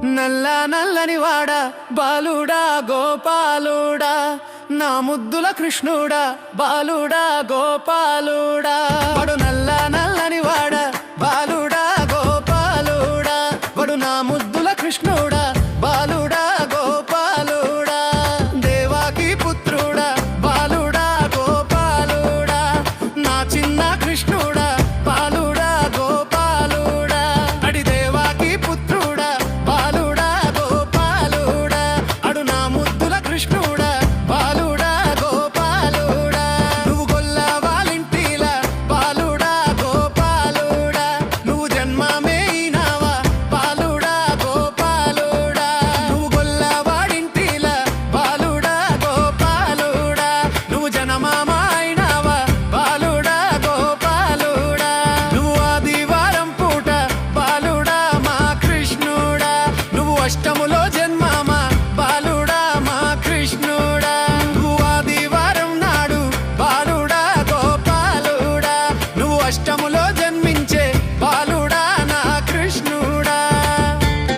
నల్ల నల్లని వాడ బాలుడా గోపాలుడా, నా ముద్దుల కృష్ణుడా బాలుడా గోపాలుడా. వడు నల్ల నల్లని వాడ బాలుడా గోపాలుడా, వడు నా ముద్దుల కృష్ణుడా బాలుడా గోపాలుడా. దేవాకి పుత్రుడా బాలుడా గోపాలుడా, నా చిన్న కృష్ణుడా బాలుడా గోపాలుడా. అడి దేవాకి పుత్రుడా బాలుడా గోపాలుడా, అడు నా ముద్దుల కృష్ణుడా బాలుడా గోపాలుడా. నువ్వు గొల్ల వాలింటిలా బాలుడా గోపాలుడా, నువ్వు జన్మమేయినావా బాలుడా గోపాలుడా. నువ్వు గొల్ల వాడింటిలా బాలుడా గోపాలుడా, నువ్వు జనమామాయినావా బాలుడా గోపాలుడా. నువ్వు ఆదివారం పూట బాలుడా మా కృష్ణుడా, నువ్వు అష్టములో జన్మమా బాలుడా మా కృష్ణుడా. నువ్వు ఆదివారం నాడు బాలుడా గోపాలుడా, నువ్వు అష్టములో